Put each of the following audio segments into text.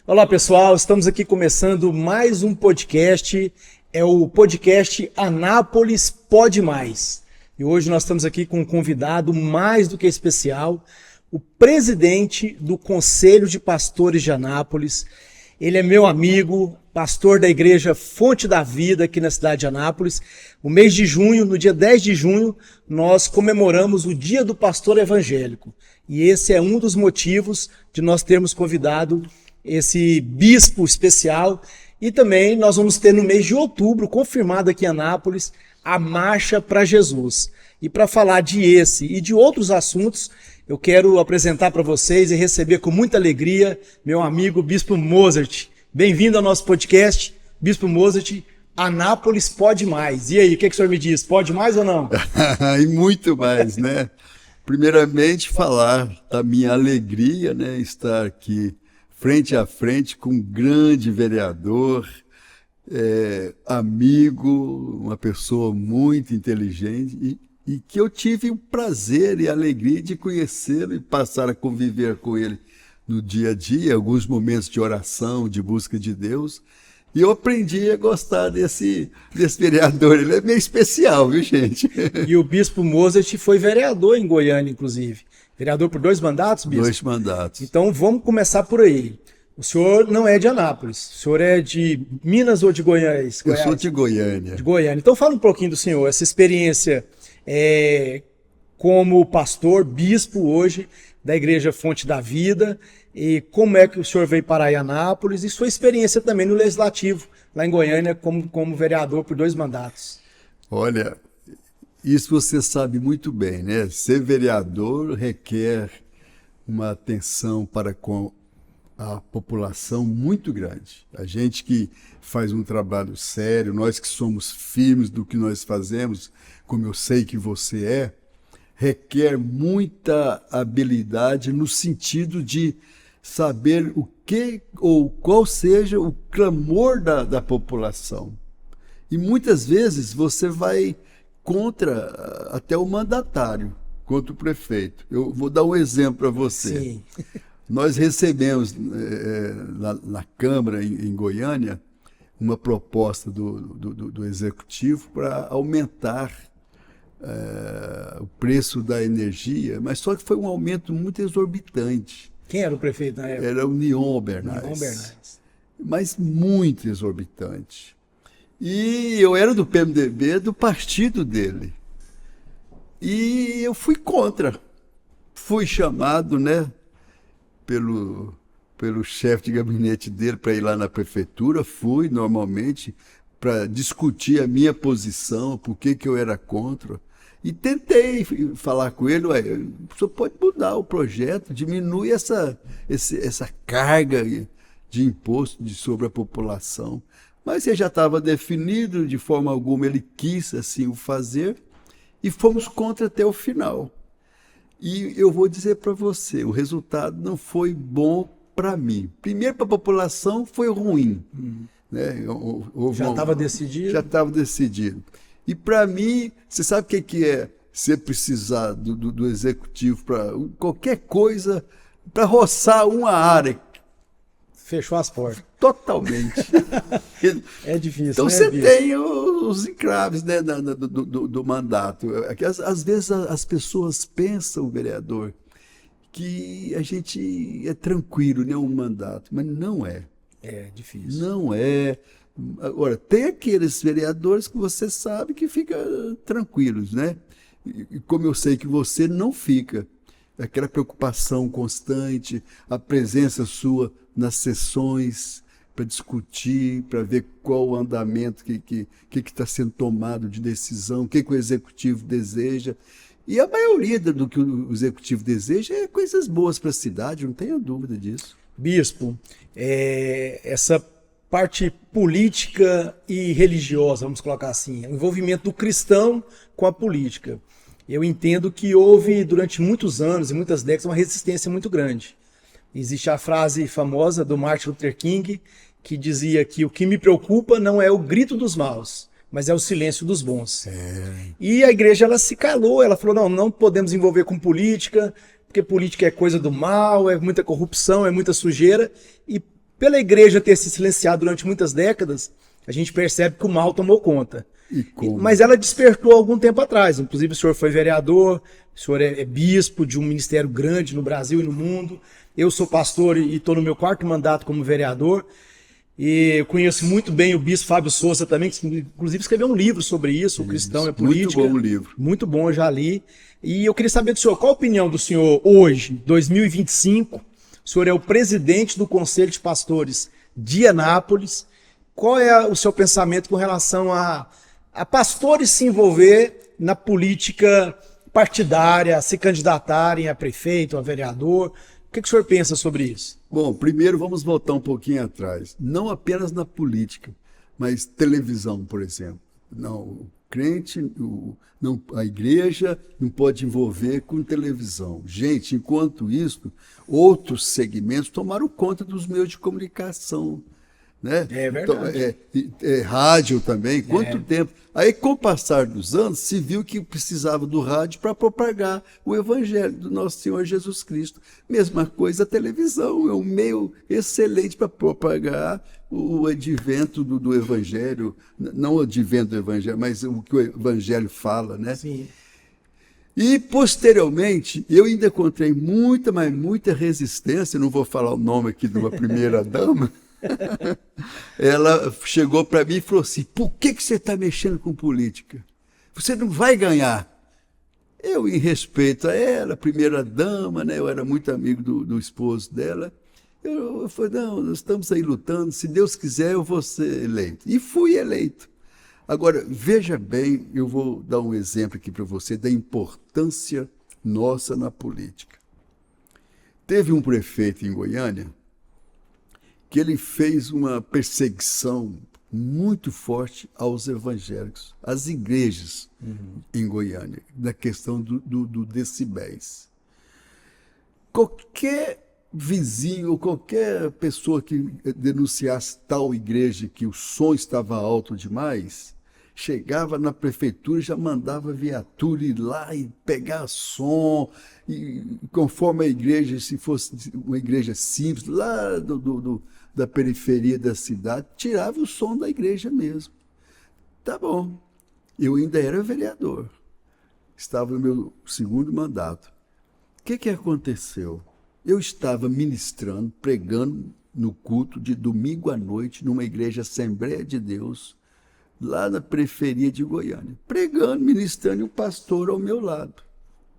Olá pessoal, estamos aqui começando mais um podcast, é o podcast Anápolis Pode Mais. E hoje nós estamos aqui com um convidado mais do que especial, o presidente do Conselho de Pastores de Anápolis. Ele é meu amigo, pastor da igreja Fonte da Vida aqui na cidade de Anápolis. No mês de junho, no dia 10 de junho, nós comemoramos o Dia do Pastor Evangélico. E esse é um dos motivos de nós termos convidado esse bispo especial. E também nós vamos ter no mês de outubro, confirmado aqui em Anápolis, a Marcha para Jesus. E para falar de esse e de outros assuntos, eu quero apresentar para vocês e receber com muita alegria meu amigo Bispo Mozart. Bem-vindo ao nosso podcast, Bispo Mozart. Anápolis pode mais. E aí, o que o senhor me diz? Pode mais ou não? E muito mais, né? Primeiramente, falar da minha alegria, né? Estar aqui frente a frente com um grande vereador, amigo, uma pessoa muito inteligente e que eu tive o prazer e a alegria de conhecê-lo e passar a conviver com ele no dia a dia, alguns momentos de oração, de busca de Deus. E eu aprendi a gostar desse vereador. Ele é meio especial, viu, gente? E o Bispo Mozart foi vereador em Goiânia, inclusive. Vereador por 2 mandatos, Bispo? 2 mandatos. Então vamos começar por aí. O senhor não é de Anápolis, o senhor é de Minas ou de Goiás? Eu sou de Goiânia. De Goiânia. Então fala um pouquinho do senhor, essa experiência como pastor, bispo hoje da Igreja Fonte da Vida, e como é que o senhor veio parar em Anápolis e sua experiência também no Legislativo, lá em Goiânia, como vereador por 2 mandatos. Olha, isso você sabe muito bem, né? Ser vereador requer uma atenção para com a população muito grande. A gente que faz um trabalho sério, nós que somos firmes do que nós fazemos, como eu sei que você é, requer muita habilidade no sentido de saber o que ou qual seja o clamor da população. E muitas vezes você vai contra até o mandatário, contra o prefeito. Eu vou dar um exemplo para você. Sim. Nós recebemos na Câmara, em Goiânia, uma proposta do Executivo para aumentar o preço da energia, mas só que foi um aumento muito exorbitante. Quem era o prefeito na época? Era o Nion Bernardes. Nion Bernardes. Mas muito exorbitante. E eu era do PMDB, do partido dele. E eu fui contra. Fui chamado, né, pelo chefe de gabinete dele para ir lá na prefeitura. Fui normalmente para discutir a minha posição, por que eu era contra. E tentei falar com ele, o senhor pode mudar o projeto, diminui essa carga de imposto sobre a população. Mas ele já estava definido, de forma alguma ele quis assim o fazer, e fomos contra até o final. E eu vou dizer para você, o resultado não foi bom para mim. Primeiro, para a população foi ruim. Né? Já estava decidido? Já estava decidido. E para mim, você sabe o que é você precisar do executivo para qualquer coisa, para roçar uma área? Fechou as portas. Totalmente. É difícil. Então né, você Bispo? tem os encraves, né, do mandato. Às vezes as pessoas pensam, vereador, que a gente é tranquilo, né, um mandato, mas não é. É difícil. Não é. Agora, tem aqueles vereadores que você sabe que ficam tranquilos, né? E como eu sei que você não fica, aquela preocupação constante, a presença sua nas sessões para discutir, para ver qual o andamento que está sendo tomado de decisão, o que o executivo deseja. E a maioria do que o executivo deseja é coisas boas para a cidade, não tenha dúvida disso. Bispo, essa parte política e religiosa, vamos colocar assim, o envolvimento do cristão com a política. eu entendo que houve durante muitos anos e muitas décadas uma resistência muito grande. Existe a frase famosa do Martin Luther King que dizia que o que me preocupa não é o grito dos maus, mas é o silêncio dos bons. E a igreja ela se calou, ela falou, não podemos envolver com política, porque política é coisa do mal, é muita corrupção, é muita sujeira. E pela igreja ter se silenciado durante muitas décadas, a gente percebe que o mal tomou conta. Mas ela despertou algum tempo atrás. Inclusive o senhor foi vereador, o senhor é bispo de um ministério grande no Brasil e no mundo. Eu sou pastor e estou no meu 4º mandato como vereador. E eu conheço muito bem o bispo Fábio Souza também, que inclusive escreveu um livro sobre isso, O Cristão é Política. Muito bom o livro. Muito bom, eu já li. E eu queria saber do senhor, qual a opinião do senhor hoje, 2025? O senhor é o presidente do Conselho de Pastores de Anápolis. Qual é o seu pensamento com relação a pastores se envolver na política partidária, a se candidatarem a prefeito, a vereador? O que o senhor pensa sobre isso? Bom, primeiro vamos voltar um pouquinho atrás. Não apenas na política, mas televisão, por exemplo. Não, o crente, a igreja não pode envolver com televisão. Gente, enquanto isso, outros segmentos tomaram conta dos meios de comunicação. Né? É verdade. Então, rádio também, quanto tempo? Aí, com o passar dos anos, se viu que precisava do rádio para propagar o evangelho do nosso Senhor Jesus Cristo. Mesma coisa a televisão, é um meio excelente para propagar o advento do evangelho, não o advento do evangelho, mas o que o evangelho fala, né? Sim. E, posteriormente, eu ainda encontrei muita resistência, não vou falar o nome aqui de uma primeira dama. Ela chegou para mim e falou assim, por que você está mexendo com política? Você não vai ganhar. Eu, em respeito a ela, primeira dama, né? Eu era muito amigo do esposo dela. Eu falei, não, nós estamos aí lutando, se Deus quiser eu vou ser eleito. E fui eleito. Agora, veja bem, eu vou dar um exemplo aqui para você da importância nossa na política. Teve um prefeito em Goiânia que ele fez uma perseguição muito forte aos evangélicos, às igrejas em Goiânia, na questão do decibéis. Qualquer vizinho, qualquer pessoa que denunciasse tal igreja que o som estava alto demais, chegava na prefeitura e já mandava viatura ir lá e pegar som, e conforme a igreja, se fosse uma igreja simples, lá da periferia da cidade, tirava o som da igreja mesmo. Tá bom. Eu ainda era vereador. Estava no meu 2º mandato. O que aconteceu? Eu estava ministrando, pregando no culto de domingo à noite, numa igreja Assembleia de Deus, lá na periferia de Goiânia. Pregando, ministrando, e um pastor ao meu lado.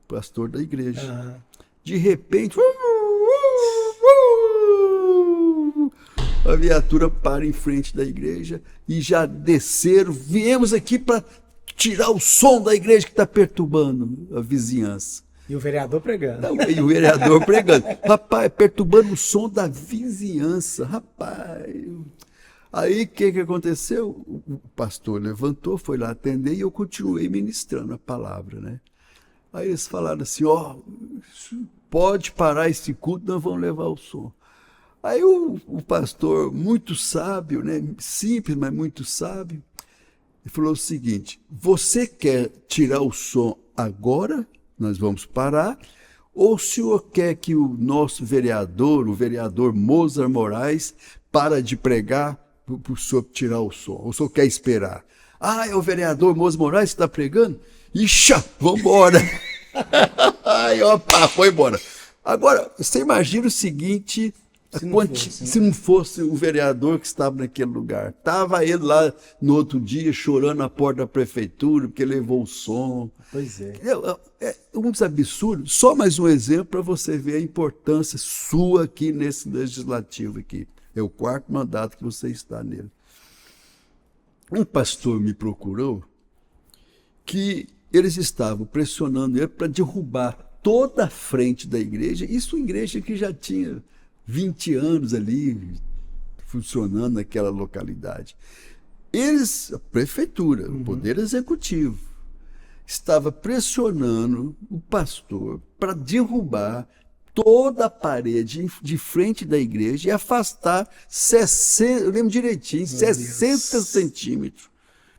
Pastor da igreja. De repente... a viatura para em frente da igreja e já desceram, viemos aqui para tirar o som da igreja que está perturbando a vizinhança. E o vereador pregando. Não, e o vereador pregando. Rapaz, perturbando o som da vizinhança, rapaz. Aí o que aconteceu? O pastor levantou, foi lá atender e eu continuei ministrando a palavra, né? Aí eles falaram assim, pode parar esse culto, nós vamos levar o som. Aí o pastor, muito sábio, né? Simples, mas muito sábio, ele falou o seguinte, você quer tirar o som agora, nós vamos parar, ou o senhor quer que o nosso vereador, o vereador Mozart Moraes, para de pregar para o senhor tirar o som? Ou o senhor quer esperar? É o vereador Mozart Moraes que está pregando? Ixi, vamos embora. Aí, opa, foi embora. Agora, você imagina o seguinte... Se não fosse o vereador que estava naquele lugar, estava ele lá no outro dia chorando na porta da prefeitura porque levou o som. Pois é. É um absurdo. Só mais um exemplo para você ver a importância sua aqui nesse legislativo aqui. É o 4º mandato que você está nele. Um pastor me procurou que eles estavam pressionando ele para derrubar toda a frente da igreja. Isso igreja que já tinha 20 anos ali funcionando naquela localidade. Eles, a prefeitura, o Poder Executivo, estava pressionando o pastor para derrubar toda a parede de frente da igreja e afastar 60, eu lembro direitinho, 60 centímetros,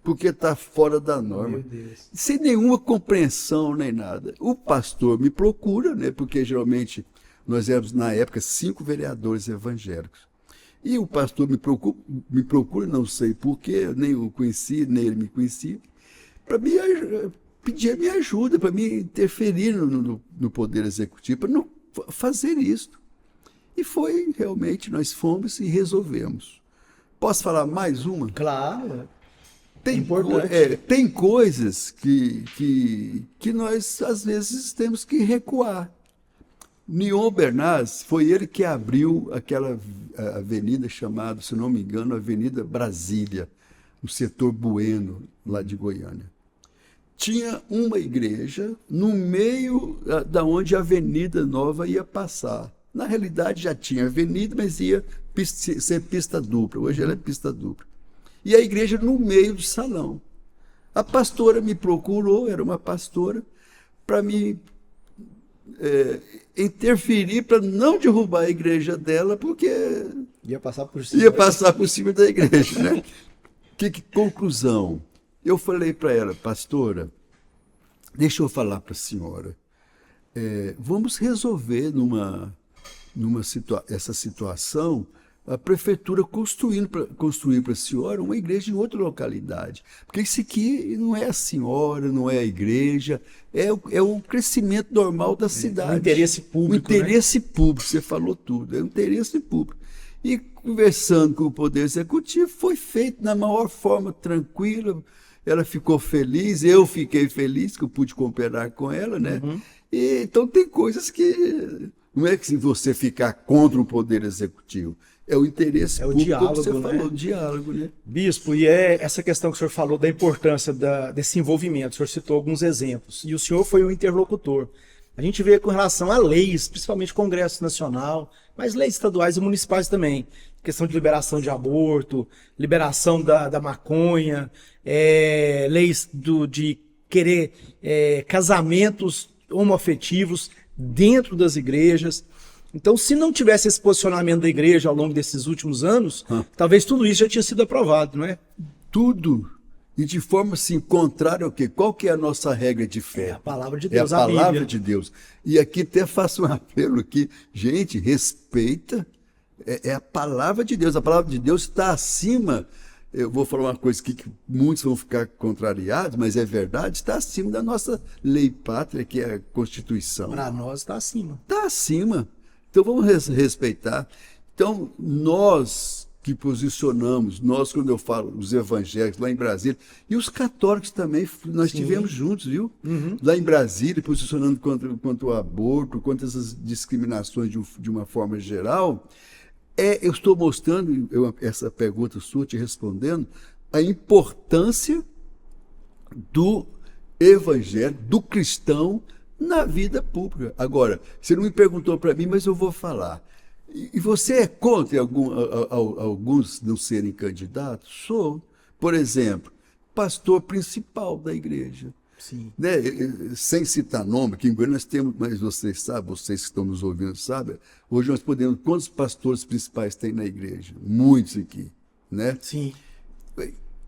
porque está fora da norma, sem nenhuma compreensão nem nada. O pastor me procura, né, porque geralmente nós éramos, na época, 5 vereadores evangélicos. E o pastor me procura, não sei porquê, nem eu conheci, nem ele me conhecia, para pedir a minha ajuda, para me interferir no Poder Executivo, para não fazer isso. E foi, realmente, nós fomos e resolvemos. Posso falar mais uma? Claro. Tem coisas que nós, às vezes, temos que recuar. Nion Bernaz foi ele que abriu aquela avenida chamada, se não me engano, Avenida Brasília, no setor Bueno, lá de Goiânia. Tinha uma igreja no meio da onde a Avenida Nova ia passar. Na realidade já tinha avenida, mas ia ser pista dupla. Hoje ela é pista dupla. E a igreja no meio do salão. A pastora me procurou, era uma pastora, para me interferir para não derrubar a igreja dela, porque ia passar por cima da igreja, né? Que conclusão? Eu falei para ela, pastora, deixa eu falar para a senhora, vamos resolver essa situação, a prefeitura construir para a senhora uma igreja em outra localidade. Porque isso aqui não é a senhora, não é a igreja, é o crescimento normal da cidade. O interesse público. O interesse público, você falou tudo, é o interesse público. E conversando com o Poder Executivo, foi feito na maior forma tranquila, ela ficou feliz, eu fiquei feliz que eu pude cooperar com ela, né? Uhum. Então tem coisas que não é que se você ficar contra o Poder Executivo, é o interesse público, diálogo, que você né? falou, o diálogo, né? Bispo, e é essa questão que o senhor falou da importância desse envolvimento, o senhor citou alguns exemplos, e o senhor foi o interlocutor. A gente vê com relação a leis, principalmente Congresso Nacional, mas leis estaduais e municipais também, questão de liberação de aborto, liberação da maconha, leis de querer casamentos homoafetivos dentro das igrejas. Então, se não tivesse esse posicionamento da igreja ao longo desses últimos anos, talvez tudo isso já tinha sido aprovado, não é? Tudo. E de forma assim, contrária ao quê? Qual que é a nossa regra de fé? É a palavra de Deus, a palavra de Deus. E aqui até faço um apelo aqui. Gente, respeita. É a palavra de Deus. A palavra de Deus está acima. Eu vou falar uma coisa aqui que muitos vão ficar contrariados, mas é verdade, está acima da nossa lei pátria, que é a Constituição. Para nós está acima. Está acima. Então vamos respeitar. Então, nós que posicionamos, nós, quando eu falo, os evangélicos lá em Brasília, e os católicos também, nós estivemos juntos, viu? Uhum. Lá em Brasília, posicionando contra o aborto, contra essas discriminações de uma forma geral. Eu estou mostrando, essa pergunta sua, te respondendo, a importância do evangelho, do cristão, na vida pública. Agora, você não me perguntou para mim, mas eu vou falar. E você é contra alguns não serem candidatos? Sou. Por exemplo, pastor principal da igreja. Sim. Né? Sem citar nome, aqui em Goiânia nós temos, mas vocês sabem, vocês que estão nos ouvindo sabem, hoje nós podemos, quantos pastores principais tem na igreja? Muitos aqui, né? Sim.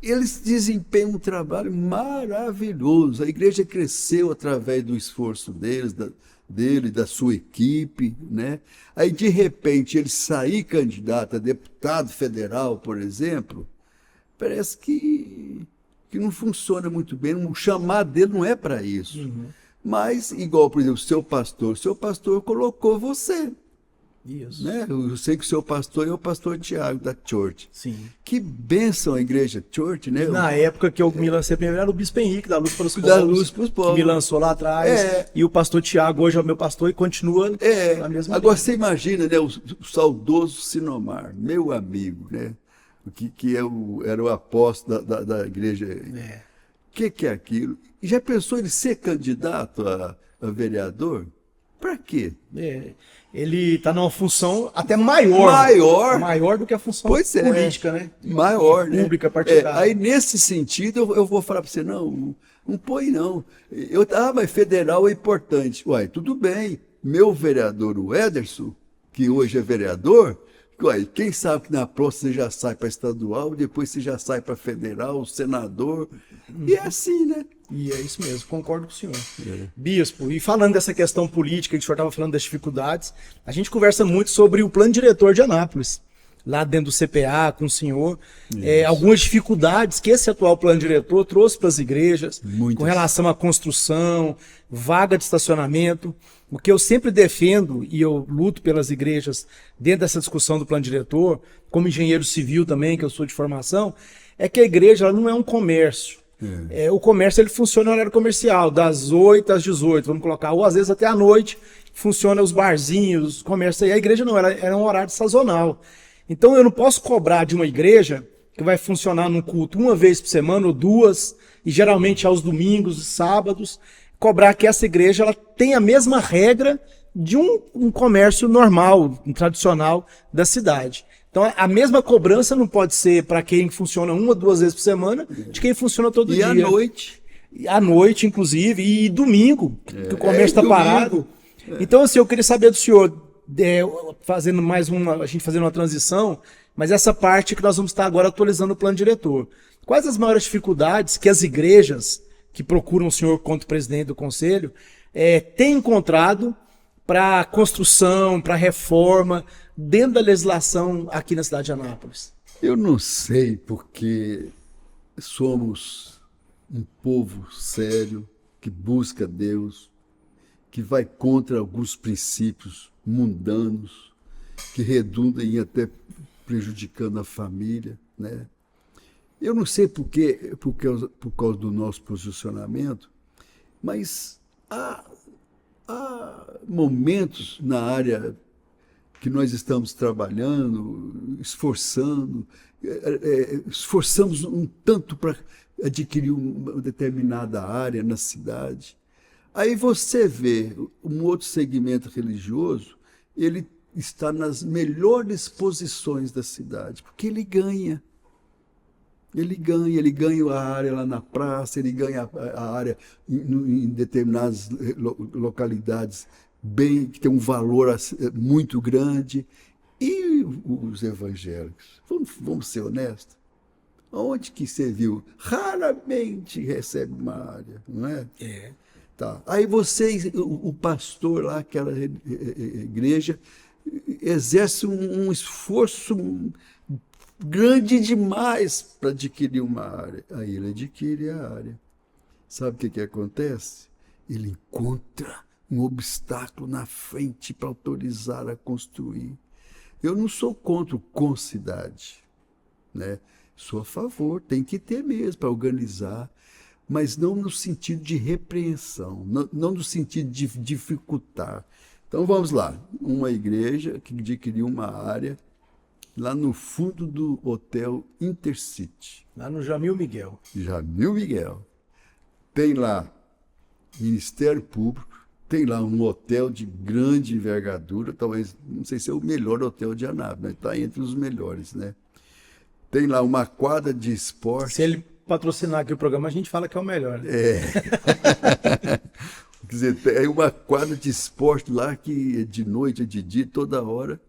Eles desempenham um trabalho maravilhoso. A igreja cresceu através do esforço dele, da sua equipe, né? Aí, de repente, ele sair candidato a deputado federal, por exemplo, parece que não funciona muito bem. O chamado dele não é para isso. Uhum. Mas, igual, por exemplo, seu pastor colocou você. Isso. Né? Eu sei que o seu pastor é o pastor Tiago, da Church. Sim. Que bênção a igreja Church, né? Na época que eu me lancei primeiro era o Bispo Henrique, da Luz para os Povos. Da Luz para os Povos. Que me lançou lá atrás. E o pastor Tiago hoje é o meu pastor e continua na mesma Agora linha. você imagina, né, o saudoso Sinomar, meu amigo, né? Que era o apóstolo da igreja. O que é aquilo? E já pensou ele ser candidato a vereador? Para quê? Ele está numa função até maior do que a função política, né? Maior, pública, né? partidária. Aí, nesse sentido, eu vou falar para você, não, Não põe, não. Mas federal é importante. Uai, tudo bem. Meu vereador, o Ederson, que hoje é vereador, uai, quem sabe que na próxima você já sai para estadual, depois você já sai para federal, senador. E é assim, né? E é isso mesmo, concordo com o senhor. Bispo, e falando dessa questão política, que o senhor estava falando das dificuldades, a gente conversa muito sobre o plano diretor de Anápolis, lá dentro do CPA, com o senhor, algumas dificuldades que esse atual plano diretor trouxe para as igrejas, Muitas. Com relação à construção, vaga de estacionamento. O que eu sempre defendo, e eu luto pelas igrejas dentro dessa discussão do plano diretor, como engenheiro civil também, que eu sou de formação, é que a igreja ela não é um comércio. O comércio ele funciona no horário comercial, das 8 às 18, vamos colocar, ou às vezes até à noite, funciona os barzinhos, os comércios. E a igreja não, era um horário sazonal. Então eu não posso cobrar de uma igreja que vai funcionar num culto uma vez por semana ou duas, e geralmente aos domingos e sábados, cobrar que essa igreja ela tem a mesma regra de um comércio normal, um tradicional da cidade. Então a mesma cobrança não pode ser para quem funciona uma, duas vezes por semana, de quem funciona todo dia. E à noite. À noite, inclusive, e domingo, que o comércio está parado. Então, assim, eu queria saber do senhor, fazendo a gente fazendo uma transição, mas essa parte que nós vamos estar agora atualizando o plano diretor. Quais as maiores dificuldades que as igrejas que procuram o senhor quanto presidente do conselho têm encontrado para construção, para reforma, dentro da legislação aqui na cidade de Anápolis? Eu não sei, porque somos um povo sério, que busca Deus, que vai contra alguns princípios mundanos, que redundam em até prejudicando a família, né? Eu não sei por causa do nosso posicionamento, mas há momentos na área que nós estamos trabalhando, esforçamos um tanto para adquirir uma determinada área na cidade. Aí você vê um outro segmento religioso, ele está nas melhores posições da cidade, porque ele ganha. Ele ganha a área lá na praça, ele ganha a área em determinadas localidades que tem um valor muito grande. E os evangélicos? Vamos ser honestos? Onde que você viu? Raramente recebe uma área, não é? Tá. Aí o pastor lá, aquela igreja, exerce um esforço grande demais para adquirir uma área. Aí ele adquire a área. Sabe o que acontece? Ele encontra um obstáculo na frente para autorizar a construir. Eu não sou contra o Concidade, né? Sou a favor, tem que ter mesmo para organizar, mas não no sentido de repreensão, não no sentido de dificultar. Então vamos lá, uma igreja que adquiriu uma área lá no fundo do Hotel Intercity. Lá no Jamil Miguel. Jamil Miguel. Tem lá Ministério Público, tem lá um hotel de grande envergadura, talvez, não sei se é o melhor hotel de Anápolis, mas está entre os melhores, né? Tem lá uma quadra de esporte. Se ele patrocinar aqui o programa, a gente fala que é o melhor. Né? Quer dizer, tem uma quadra de esporte lá que é de noite, é de dia, toda hora.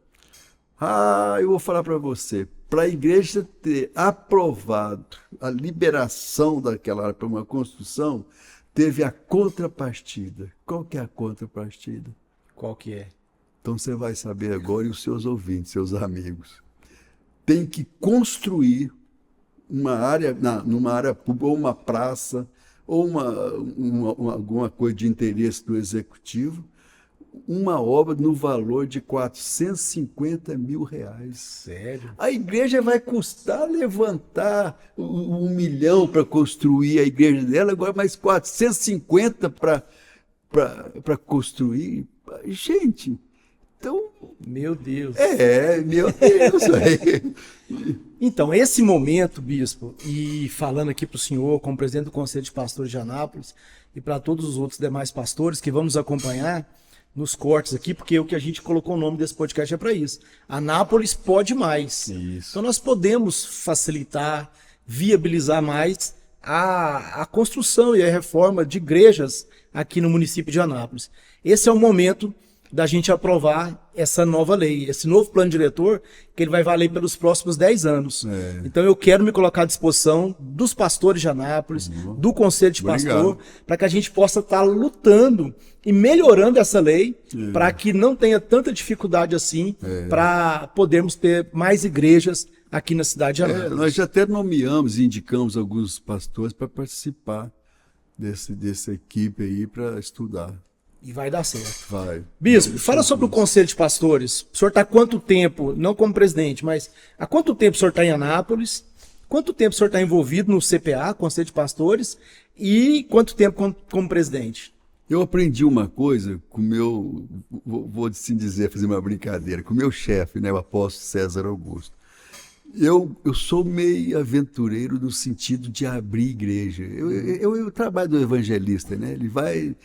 Eu vou falar para você, para a igreja ter aprovado a liberação daquela área para uma construção, teve a contrapartida. Qual que é a contrapartida? Qual que é? Então você vai saber agora, e os seus ouvintes, seus amigos. Tem que construir uma área, numa área pública, ou uma praça, ou alguma coisa de interesse do executivo, uma obra no valor de R$450 mil. Sério? A igreja vai custar levantar $1 milhão para construir a igreja dela, agora mais 450 para construir. Gente, então... Meu Deus. Meu Deus. Então, esse momento, bispo, e falando aqui para o senhor, como presidente do Conselho de Pastores de Anápolis, e para todos os outros demais pastores que vamos acompanhar nos cortes aqui, porque o que a gente colocou o nome desse podcast é para isso. Anápolis pode mais. Isso. Então nós podemos facilitar, viabilizar mais a construção e a reforma de igrejas aqui no município de Anápolis. Esse é o momento da gente aprovar essa nova lei, esse novo plano diretor, que ele vai valer pelos próximos 10 anos. Então eu quero me colocar à disposição dos pastores de Anápolis, do Conselho de Pastor, para que a gente possa estar lutando e melhorando essa lei, para que não tenha tanta dificuldade assim, para podermos ter mais igrejas aqui na cidade de Anápolis. Nós já até nomeamos e indicamos alguns pastores para participar dessa equipe aí para estudar. E vai dar certo. Vai. Bispo, fala sobre o Conselho de Pastores. O senhor está há quanto tempo, não como presidente, mas há quanto tempo o senhor está em Anápolis? Quanto tempo o senhor está envolvido no CPA, Conselho de Pastores? E quanto tempo como presidente? Eu aprendi uma coisa com o meu, vou assim dizer, fazer uma brincadeira, com o meu chefe, né, o apóstolo César Augusto. Eu sou meio aventureiro no sentido de abrir igreja. Eu trabalho do evangelista, né? Ele vai,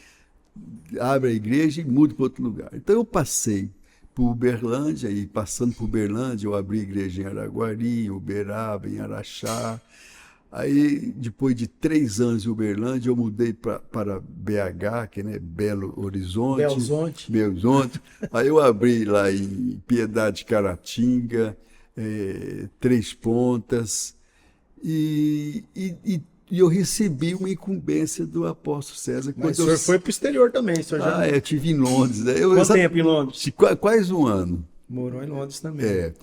abre a igreja e muda para outro lugar. Então eu passei por Uberlândia, e passando por Uberlândia, eu abri igreja em Araguari, em Uberaba, em Araxá. Aí, depois de 3 anos em Uberlândia, eu mudei para BH, que é, né, Belo Horizonte. Belo Horizonte. Aí eu abri lá em Piedade Caratinga, Três Pontas, e eu recebi uma incumbência do apóstolo César. Mas o senhor foi para o exterior também, o senhor já... eu estive em Londres. Né? Quanto tempo em Londres? Quase um ano. Morou em Londres também.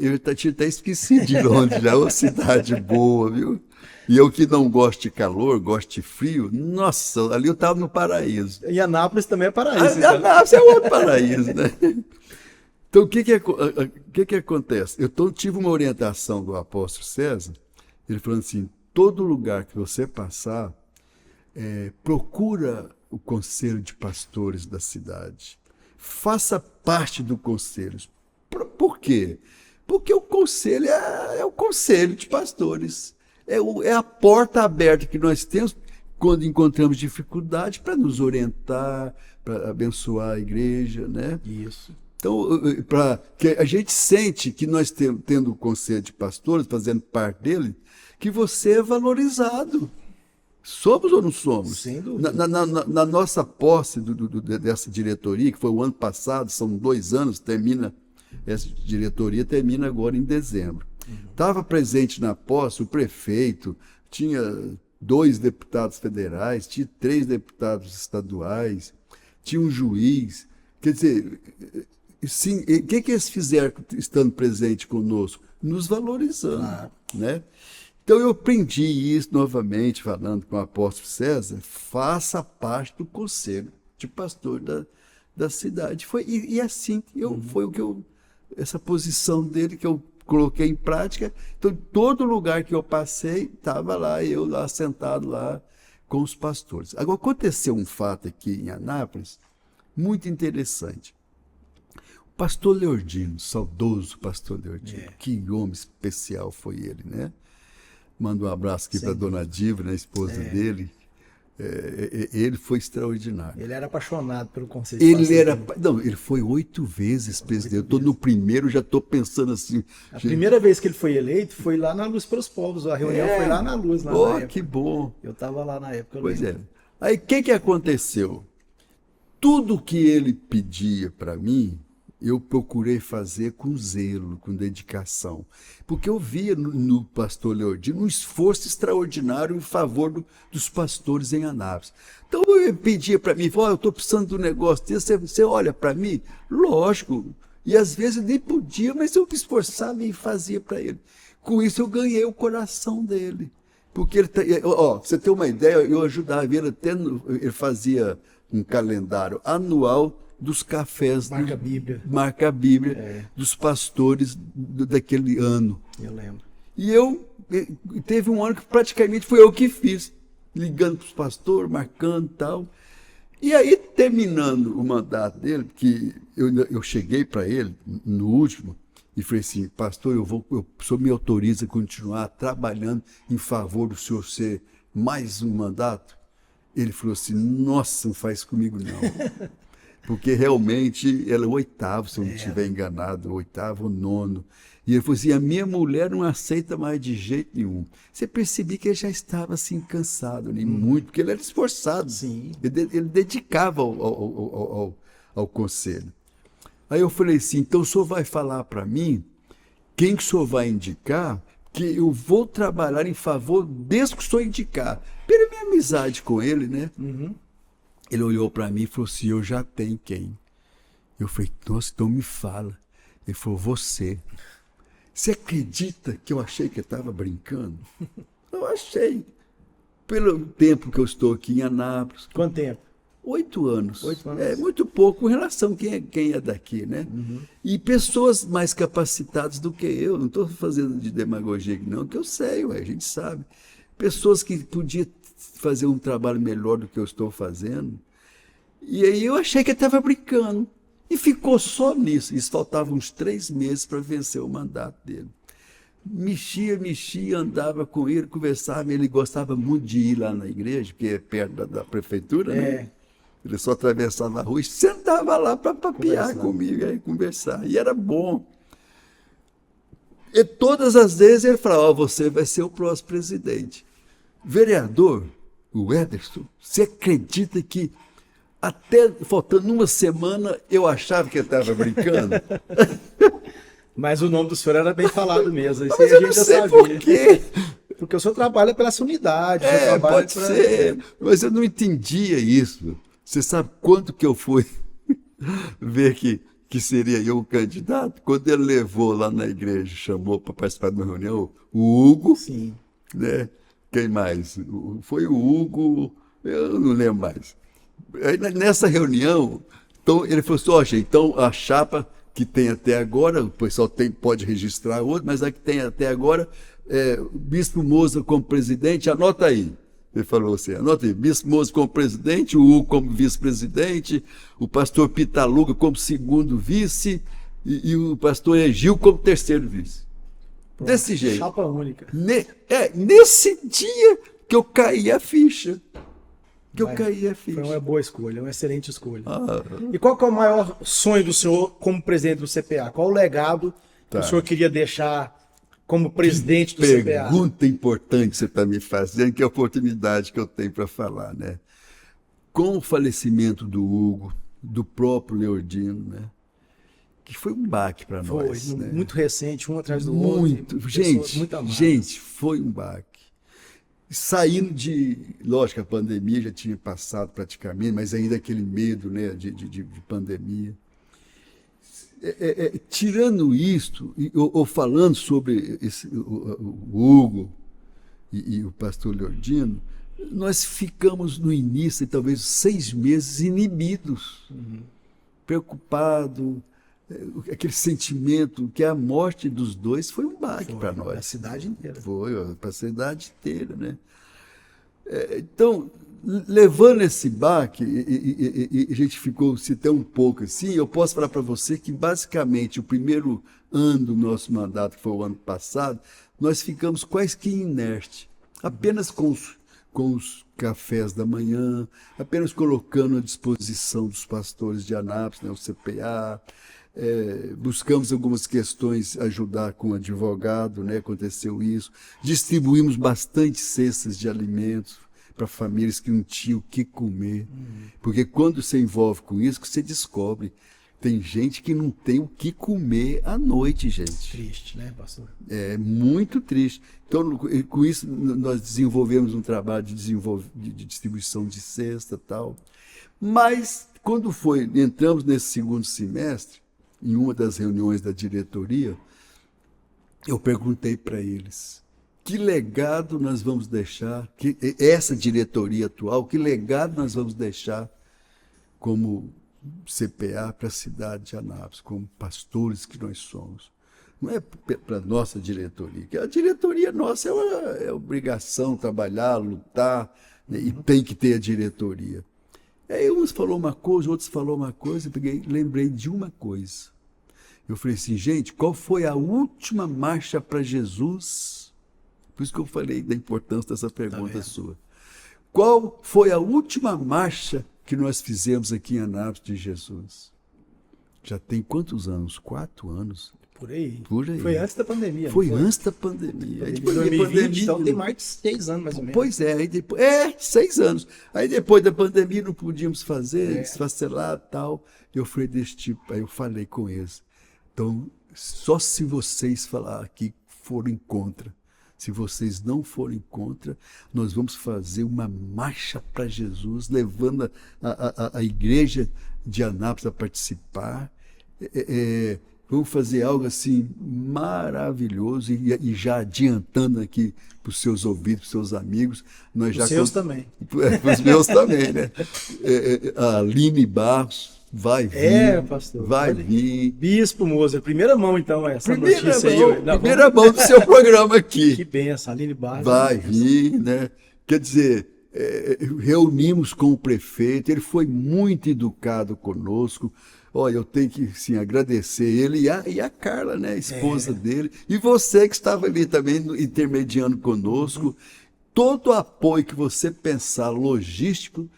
Eu tinha até esquecido de Londres, já é uma cidade boa, viu? E eu que não gosto de calor, gosto de frio, nossa, ali eu estava no paraíso. E Anápolis também é paraíso. Anápolis é outro paraíso, né? Então, o que acontece? Eu tive uma orientação do apóstolo César, ele falando assim, todo lugar que você passar, procura o conselho de pastores da cidade. Faça parte do conselho. Por quê? Porque o conselho é o conselho de pastores. É a porta aberta que nós temos quando encontramos dificuldade para nos orientar, para abençoar a igreja, né? Isso. Então, que a gente sente que nós tendo o conselho de pastores, fazendo parte dele, que você é valorizado. Somos ou não somos? Sem dúvida. Na nossa posse dessa diretoria, que foi o ano passado, são 2 anos, essa diretoria termina agora em dezembro. Estava presente na posse o prefeito, tinha 2 deputados federais, tinha 3 deputados estaduais, tinha um juiz. Quer dizer, sim, o que eles fizeram estando presente conosco? Nos valorizando, né? Então eu aprendi isso novamente, falando com o apóstolo César, faça parte do conselho de pastor da cidade. E assim, foi essa posição dele que eu coloquei em prática. Então, todo lugar que eu passei, estava lá, eu lá sentado lá com os pastores. Agora, aconteceu um fato aqui em Anápolis, muito interessante. O pastor Leordino, saudoso pastor Leordino, que homem especial foi ele, né? Mando um abraço aqui para a dona Dívora, a esposa dele. Ele foi extraordinário. Ele era apaixonado pelo conselho de pastores. Não, ele foi 8 vezes presidente. Eu estou no primeiro, já estou pensando assim. A primeira vez que ele foi eleito foi lá na Luz pelos Povos. A reunião foi lá na Luz. Lá na época. Que bom. Eu estava lá na época. Pois é. Aí o que aconteceu? Tudo que ele pedia para mim, eu procurei fazer com zelo, com dedicação. Porque eu via no pastor Leordino um esforço extraordinário em favor dos pastores em Anápolis. Então ele pedia para mim, eu estou precisando de um negócio desse, você olha para mim? Lógico. E às vezes eu nem podia, mas eu me esforçava e fazia para ele. Com isso eu ganhei o coração dele. Porque ele, você tem uma ideia, eu ajudava ele até, ele fazia um calendário anual dos cafés, Marca a Bíblia, dos pastores daquele ano. Eu lembro. E teve um ano que praticamente foi eu que fiz, ligando para os pastores, marcando e tal. E aí, terminando o mandato dele, que eu cheguei para ele, no último, e falei assim, pastor, o senhor me autoriza a continuar trabalhando em favor do senhor ser mais um mandato? Ele falou assim, nossa, não faz comigo não. Porque realmente ela é o oitavo, se eu não estiver enganado, o oitavo ou nono. E ele falou assim, a minha mulher não aceita mais de jeito nenhum. Você percebia que ele já estava assim cansado, né? Muito, porque ele era esforçado. Sim. Ele dedicava ao conselho. Aí eu falei assim, então o senhor vai falar para mim quem que o senhor vai indicar, que eu vou trabalhar em favor desse que o senhor indicar. Pela minha amizade com ele, né? Ele olhou para mim e falou assim, eu já tenho quem? Eu falei, nossa, então me fala. Ele falou, você. Você acredita que eu achei que ele estava brincando? Eu achei. Pelo tempo que eu estou aqui em Anápolis. Quanto tempo? 8 anos. 8 anos. É muito pouco com relação a quem é daqui, né? E pessoas mais capacitadas do que eu. Não estou fazendo de demagogia aqui, não, que eu sei, a gente sabe. Pessoas que podiam fazer um trabalho melhor do que eu estou fazendo. E aí eu achei que ele estava brincando. E ficou só nisso. Isso faltava uns 3 meses para vencer o mandato dele. Mexia, andava com ele, conversava. Ele gostava muito de ir lá na igreja, porque é perto da prefeitura, né? Ele só atravessava a rua e sentava lá para papear comigo, aí conversar. E era bom. E todas as vezes ele falava, você vai ser o próximo presidente. Vereador, o Ederson, você acredita que até faltando uma semana eu achava que ele estava brincando? Mas o nome do senhor era bem falado mesmo. Isso Mas aí a eu gente não já sei sabia. por quê. Porque o senhor trabalha pela sua unidade. O senhor trabalha Pode ser, mas eu não entendia isso. Você sabe quanto que eu fui ver que seria eu o candidato? Quando ele levou lá na igreja, chamou para participar de uma reunião, o Hugo, Sim. né? Quem mais? Foi o Hugo, eu não lembro mais. Aí, nessa reunião, então, ele falou assim, gente, então a chapa que tem até agora, o pessoal pode registrar outro, mas a que tem até agora, o Bispo Moza como presidente, anota aí. Ele falou assim, anota aí, Bispo Moza como presidente, o Hugo como vice-presidente, o pastor Pitaluga como segundo vice e o pastor Egil como terceiro vice. Pronto, desse jeito. Chapa única. Nesse dia que eu caí a ficha. Foi uma boa escolha, uma excelente escolha. E qual que é o maior sonho do senhor como presidente do CPA? Qual o legado que o senhor queria deixar como presidente do CPA? Pergunta importante você está me fazendo, que é a oportunidade que eu tenho para falar, né? Com o falecimento do Hugo, do próprio Leordino, né? Que foi um baque para nós. Foi, muito recente, um atrás do outro. Muito Gente, foi um baque. Saindo lógico, a pandemia já tinha passado praticamente, mas ainda aquele medo, né, de pandemia. Tirando isto, ou falando sobre o Hugo e o pastor Leordino, nós ficamos no início, talvez 6 meses, inibidos, preocupados, aquele sentimento que a morte dos dois foi um baque para nós. Para a cidade inteira. Foi, para a cidade inteira, né? Então, levando esse baque, e a gente ficou se até um pouco assim, eu posso falar para você que basicamente o primeiro ano do nosso mandato, que foi o ano passado, nós ficamos quase que inertes, apenas com os cafés da manhã, apenas colocando à disposição dos pastores de Anápolis, né, o CPA, buscamos algumas questões, ajudar com advogado, né? Aconteceu isso. Distribuímos bastante cestas de alimentos para famílias que não tinham o que comer. Porque quando você envolve com isso, que você descobre, tem gente que não tem o que comer à noite, gente. Triste, né, pastor? É muito triste. Então, com isso, nós desenvolvemos um trabalho de distribuição de cesta e tal. Mas, quando entramos nesse segundo semestre, em uma das reuniões da diretoria, eu perguntei para eles, que legado nós vamos deixar, essa diretoria atual, que legado nós vamos deixar como CPA para a cidade de Anápolis, como pastores que nós somos. Não é para a nossa diretoria, que a diretoria nossa é obrigação trabalhar, lutar, né, e tem que ter a diretoria. Aí uns falou uma coisa, outros falou uma coisa, eu lembrei de uma coisa. Eu falei assim, gente, qual foi a última marcha para Jesus? Por isso que eu falei da importância dessa pergunta sua. Qual foi a última marcha que nós fizemos aqui em Anápolis de Jesus? Já tem quantos anos? 4 anos? Por aí. Por aí. Foi antes da pandemia. Foi antes da pandemia. Aí depois 2020, então tem mais de 6 anos, mais ou menos. Pois é, aí depois, 6 anos. Aí depois da pandemia não podíamos fazer, desfacelar e tal. Eu falei desse tipo, aí eu falei com eles. Então, só se vocês falar que forem contra. Se vocês não forem contra, nós vamos fazer uma marcha para Jesus, levando a igreja de Anápolis a participar. Vamos fazer algo assim maravilhoso e já adiantando aqui para os seus ouvidos, para os seus amigos. Nós já os seus também. Para os meus também, né? A Aline Barros vai vir. Pastor. Vai vir. Bispo Moser, primeira mão então essa notícia aí. Primeira mão do seu programa aqui. Que benção, Aline Barros. Vai vir, né? Quer dizer, reunimos com o prefeito, ele foi muito educado conosco. Olha, eu tenho que sim, agradecer ele e a Carla, né, a esposa dele, e você que estava ali também intermediando conosco. Todo o apoio que você pensar logístico,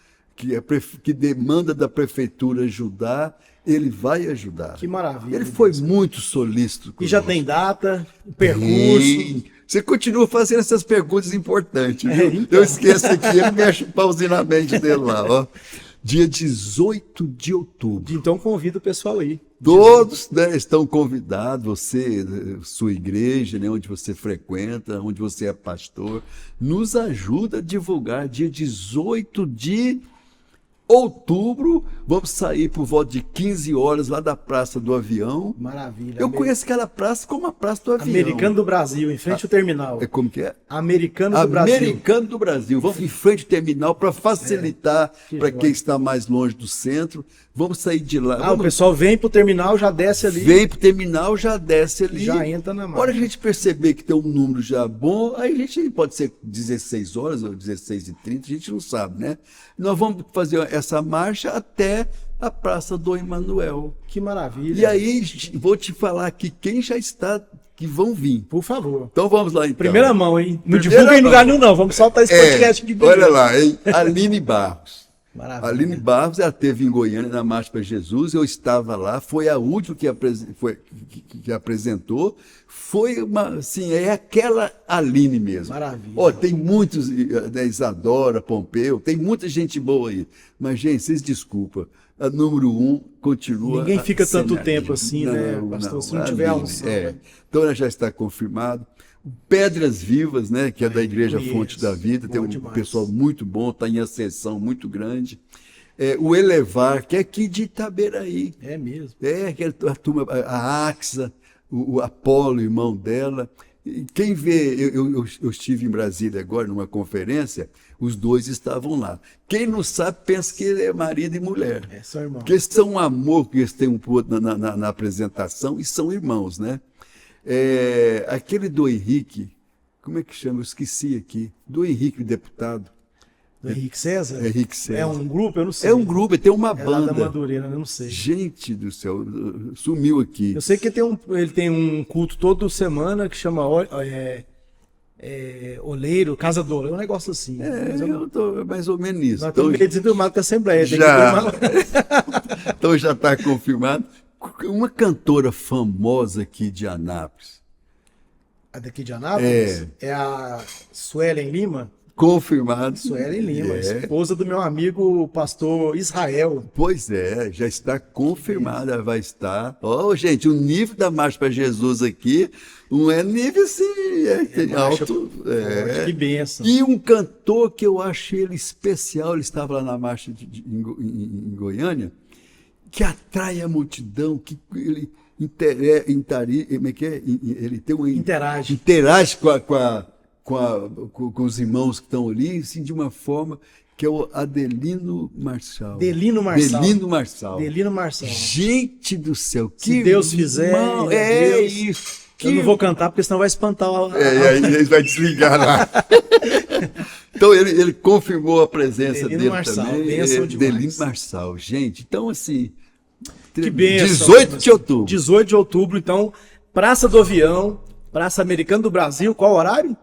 que demanda da prefeitura ajudar, ele vai ajudar. Que maravilha. Ele foi muito solícito conosco. E já tem data, percurso. Você continua fazendo essas perguntas importantes, viu? Então. Eu esqueço aqui, ele mexe o pauzinho na mente dele lá, ó. Dia 18 de outubro. Então convido o pessoal aí. Todos, né, estão convidados, você, sua igreja, né, onde você frequenta, onde você é pastor, nos ajuda a divulgar. Dia 18 de outubro, vamos sair por volta de 15 horas lá da Praça do Avião. Maravilha. Eu conheço aquela praça como a Praça do Avião. Americano do Brasil, em frente ao terminal. Como que é? Americano do Brasil. Americano do Brasil. Vamos em frente ao terminal para facilitar para quem está mais longe do centro. Vamos sair de lá. O pessoal vem pro terminal, já desce ali. Vem pro terminal, já desce ali. Já entra na marcha. A hora que a gente perceber que tem um número já bom, aí a gente pode ser 16 horas ou 16h30, a gente não sabe, né? Nós vamos fazer essa marcha até a Praça do Emanuel. Que maravilha. E aí, vou te falar aqui quem já está, que vão vir. Por favor. Então vamos lá, então. Primeira mão, hein? Não divulga em lugar nenhum, não. Vamos soltar esse podcast de olha lá, hein? Aline Barros. Maravilha. Aline Barros, ela esteve em Goiânia na Marcha para Jesus, eu estava lá, foi a última que apresentou, foi uma, assim, é aquela Aline mesmo. Maravilha. Ó, tem muitos, né, Isadora, Pompeu, tem muita gente boa aí, mas, gente, vocês desculpam, a número 1 continua. Ninguém fica tanto Aline. tempo assim, né, pastor, se não tiver a unção. Né? Então, ela já está confirmado. Pedras Vivas, né, que é da Igreja conheço. Fonte da Vida, tem demais. Pessoal muito bom, está em ascensão muito grande. O Elevar, que é aqui de Itaberaí. É mesmo. A turma, a Axa, o Apolo, irmão dela. E quem vê, eu estive em Brasília agora, numa conferência, os dois estavam lá. Quem não sabe, pensa que ele é marido e mulher. São irmãos. Porque eles são um amor que eles têm um pro outro na apresentação, e são irmãos, né? Aquele do Henrique, como é que chama? Eu esqueci aqui. Do Henrique, deputado. Do Henrique César? Henrique César. É um grupo? Eu não sei. É um grupo, tem uma Lá banda. da Madureira, eu não sei. Gente do céu, sumiu aqui. Eu sei que ele tem um culto toda semana que chama Oleiro, Casa do Oleiro, um negócio assim. Mas Eu estou mais ou menos nisso. Nós estamos bem desenturmados com a Assembleia. Já. Então já está confirmado. Uma cantora famosa aqui de Anápolis. A daqui de Anápolis? É a Suelen Lima? Confirmado. Suelen Lima, esposa do meu amigo o pastor Israel. Pois é, já está confirmada, vai estar. Gente, o nível da Marcha para Jesus aqui não é nível assim, alto. Que bênção. E um cantor que eu achei ele especial, ele estava lá na Marcha em Goiânia, que atrai a multidão, que ele interage com os irmãos que estão ali, assim, de uma forma que é o Adelino Marçal. Delino Marçal. Gente do céu, que se Deus fizer, Deus. Isso. Eu não vou cantar, porque senão vai espantar. Aí ele vai desligar lá. Então ele confirmou a presença Delino dele Marçal, também. Delino Marçal, gente. Então, assim, que benção, 18 de outubro. 18 de outubro, então, Praça do Avião, Praça Americana do Brasil, qual horário?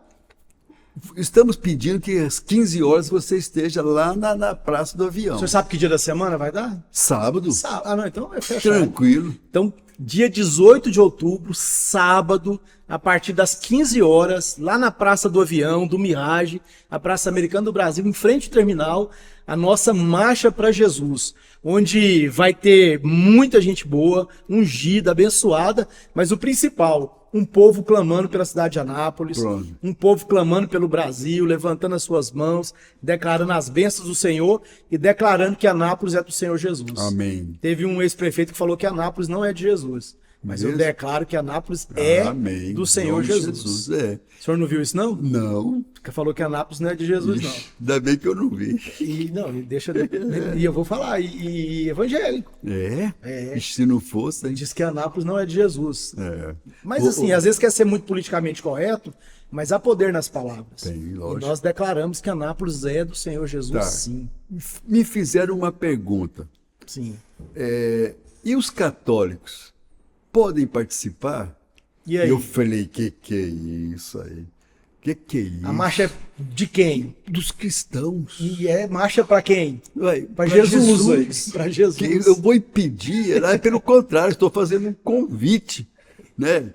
Estamos pedindo que às 15 horas você esteja lá na Praça do Avião. O senhor sabe que dia da semana vai dar? Sábado. Ah, não, então é fechado. Tranquilo. Então, dia 18 de outubro, sábado, a partir das 15 horas, lá na Praça do Avião, do Mirage, a Praça Americana do Brasil, em frente ao terminal, a nossa Marcha para Jesus, onde vai ter muita gente boa, ungida, abençoada, mas o principal, um povo clamando pela cidade de Anápolis, Pronto. um povo clamando pelo Brasil, levantando as suas mãos, declarando as bênçãos do Senhor e declarando que Anápolis é do Senhor Jesus. Amém. Teve um ex-prefeito que falou que Anápolis não é de Jesus. Mas eu Mesmo? declaro que Anápolis é Amém. do Senhor Em nome de Jesus. É. O senhor não viu isso, não? Não. Que falou que Anápolis não é de Jesus, não. Ixi, ainda bem que eu não vi. E não, e eu vou falar, e evangélico. É? Ixi, se não fosse, hein? Diz que Anápolis não é de Jesus. É. Mas assim, às vezes quer ser muito politicamente correto, mas há poder nas palavras. Tem, e lógico. nós declaramos que Anápolis é do Senhor Jesus, Tá. sim. Me fizeram uma pergunta. Sim. E os católicos podem participar? E aí? Eu falei, que é isso aí? Que é isso? A marcha é de quem? Dos cristãos. E é marcha para quem? Ué, Para pra Jesus. Para Jesus. Que eu vou impedir, pelo contrário, estou fazendo um convite, né,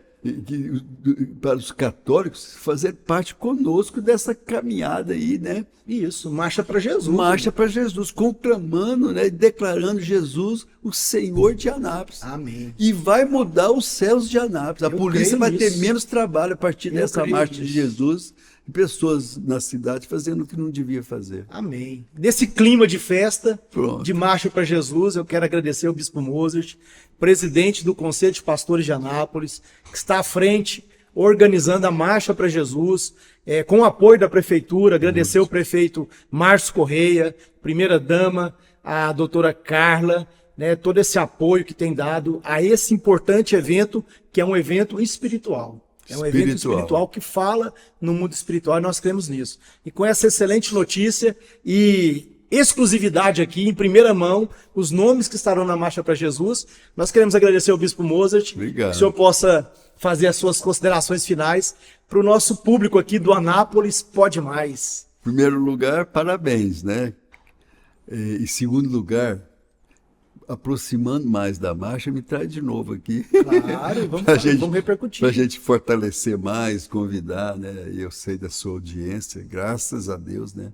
para os católicos fazer parte conosco dessa caminhada aí, né? Isso, marcha para Jesus. Marcha para Jesus, conclamando, né, declarando Jesus o Senhor de Anápolis. Amém. E vai mudar os céus de Anápolis. A Eu polícia creio vai ter nisso. menos trabalho a partir Eu dessa creio marcha de nisso. Jesus e pessoas na cidade fazendo o que não devia fazer. Amém. Nesse clima de festa, Pronto. de marcha para Jesus, eu quero agradecer ao Bispo Mozart, presidente do Conselho de Pastores de Anápolis, que está à frente, organizando a marcha para Jesus, com o apoio da prefeitura. Agradecer ao prefeito Márcio Correia, primeira-dama, a doutora Carla, né, todo esse apoio que tem dado a esse importante evento, que é um evento espiritual. É um evento espiritual que fala no mundo espiritual, e nós cremos nisso. E com essa excelente notícia e exclusividade aqui, em primeira mão, os nomes que estarão na Marcha para Jesus, nós queremos agradecer ao Bispo Mozart. Obrigado. Que o senhor possa fazer as suas considerações finais para o nosso público aqui do Anápolis Pode Mais. Em primeiro lugar, parabéns, né? Em segundo lugar, aproximando mais da marcha, me traz de novo aqui. Claro, vamos repercutir. Para a gente fortalecer mais, convidar, né? Eu sei da sua audiência, graças a Deus, né?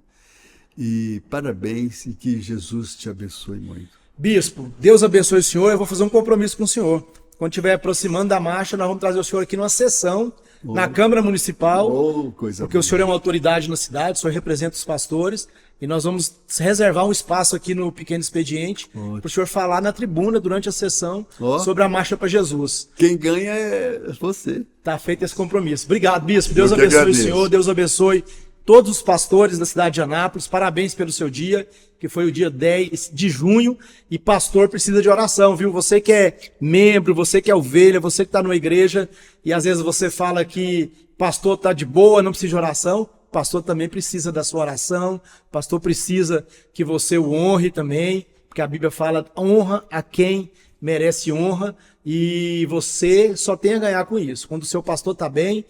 E parabéns e que Jesus te abençoe muito. Bispo, Deus abençoe o senhor. Eu vou fazer um compromisso com o senhor. Quando estiver aproximando da marcha, nós vamos trazer o senhor aqui numa sessão na Câmara Municipal, Coisa porque boa. o senhor é uma autoridade na cidade, o senhor representa os pastores, e nós vamos reservar um espaço aqui no Pequeno Expediente para o senhor falar na tribuna durante a sessão sobre a Marcha para Jesus. Quem ganha é você. Está feito esse compromisso. Obrigado, Bispo. Deus Eu que abençoe o agradeço. senhor, Deus abençoe todos os pastores da cidade de Anápolis. Parabéns pelo seu dia, que foi o dia 10 de junho, e pastor precisa de oração, viu? Você que é membro, você que é ovelha, você que está numa igreja, e às vezes você fala que pastor está de boa, não precisa de oração. Pastor também precisa da sua oração, pastor precisa que você o honre também, porque a Bíblia fala honra a quem merece honra, e você só tem a ganhar com isso. Quando o seu pastor está bem,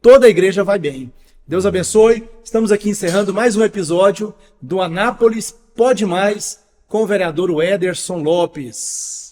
toda a igreja vai bem. Deus abençoe. Estamos aqui encerrando mais um episódio do Anápolis Pode Mais com o vereador Ederson Lopes.